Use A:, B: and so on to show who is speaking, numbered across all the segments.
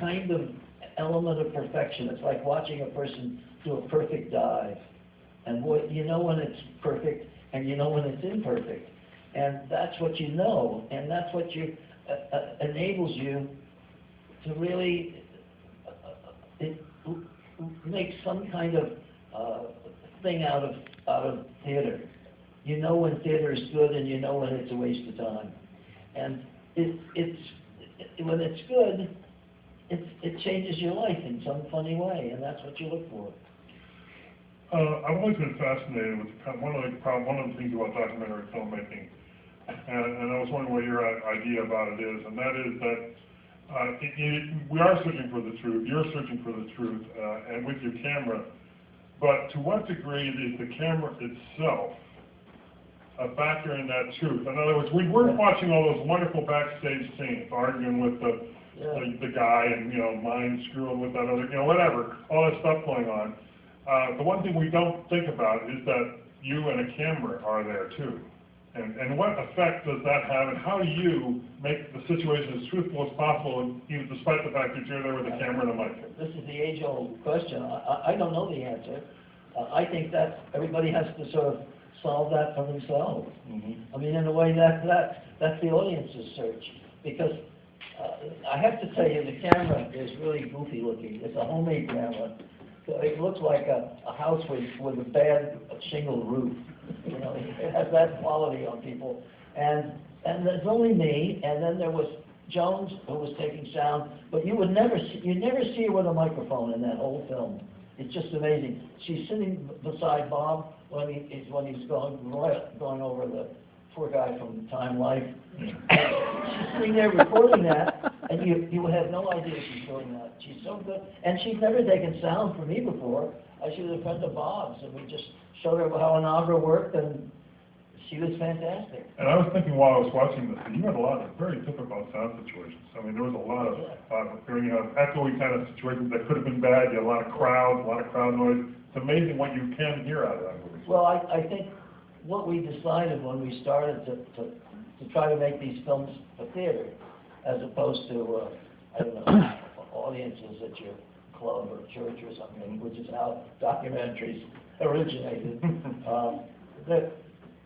A: kind of element of perfection. It's like watching a person do a perfect dive. And boy, you know when it's perfect, and you know when it's imperfect. And that's what you know, and that's what enables you to really make some kind of thing out of theater. You know when theater is good, and you know when it's a waste of time. And when it's good, it changes your life in some funny way, and that's what you look for.
B: I've always been fascinated with one of the things about documentary filmmaking, and I was wondering what your idea about it is, and that is that we are searching for the truth, you're searching for the truth, and with your camera, but to what degree is the camera itself a factor in that truth? In other words, we weren't watching all those wonderful backstage scenes, arguing with the guy and, mind screwing with that other, whatever, all that stuff going on. The one thing we don't think about is that you and a camera are there too. And what effect does that have, and how do you make the situation as truthful as possible, even despite the fact that you're there with a camera and a mic?
A: This is the age-old question. I don't know the answer. I think that everybody has to sort of solve that for themselves. I mean, in a way, that's the audience's search. Because I have to tell you, the camera is really goofy looking. It's a homemade camera. It looks like a house with a bad shingle roof. It has that quality on people. And there's only me, and then there was Jones, who was taking sound, but you never see her with a microphone in that whole film. It's just amazing. She's sitting beside Bob when he's going over the poor guy from Time Life. She's sitting there recording that, and you would have no idea she's doing that. She's so good, and she's never taken sound from me before. She was a friend of Bob's, and we just showed her how an auger worked, and she was fantastic.
B: And I was thinking while I was watching this, you had a lot of very difficult sound situations. I mean, there was a lot of echoey kind of situations that could have been bad. You had a lot of crowds, a lot of crowd noise. It's amazing what you can hear out of that movie.
A: Well, I think what we decided when we started to try to make these films for theater, as opposed to, audiences at your club or church or something, which is how documentaries originated.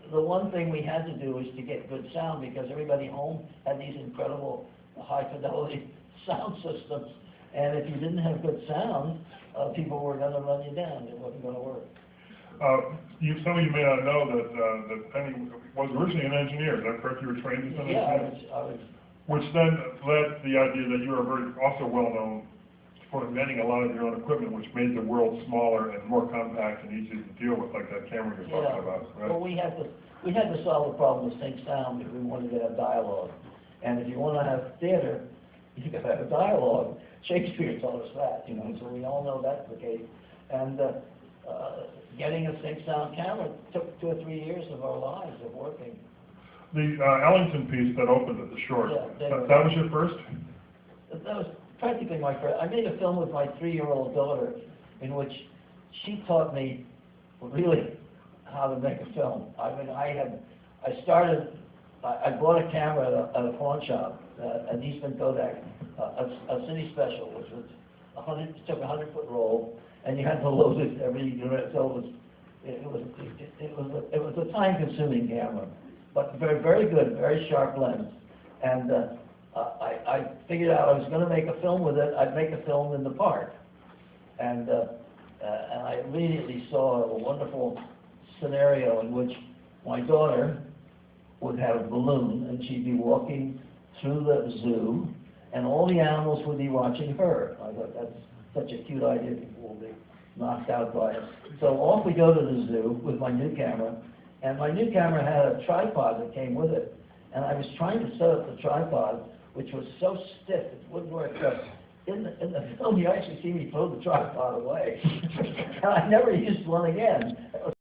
A: The one thing we had to do was to get good sound, because everybody home had these incredible high-fidelity sound systems, and if you didn't have good sound, people were going to run you down. It wasn't going to work.
B: Some of you may not know that Penny was originally an engineer. Is that correct? You were trained as an engineer?
A: Yeah, I was.
B: Which then led to the idea that you are also well known for inventing a lot of your own equipment, which made the world smaller and more compact and easier to deal with, like that camera you're talking about. Right?
A: Well, we had to solve the problem of sync sound if we wanted to have dialogue. And if you want to have theater, you got to have a dialogue. Shakespeare taught us that, so we all know that's the case. And getting a sync sound camera took 2 or 3 years of our lives of working.
B: The Ellington piece that opened at the short, that was your first?
A: That was practically my first. I made a film with my 3-year-old daughter in which she taught me really how to make a film. I mean, I bought a camera at a pawn shop, an Eastman Kodak, a city special, which was took a 100-foot roll, and you had to load it every, so it was a time-consuming camera, but very, very good, very sharp lens. And I figured out I was going to make a film with it. I'd make a film in the park, and I immediately saw a wonderful scenario in which my daughter would have a balloon, and she'd be walking through the zoo, and all the animals would be watching her. I thought that's such a cute idea. People will be knocked out by it. So off we go to the zoo with my new camera, and my new camera had a tripod that came with it, and I was trying to set up the tripod, which was so stiff it wouldn't work. In the film, you actually see me throw the tripod away, and I never used one again.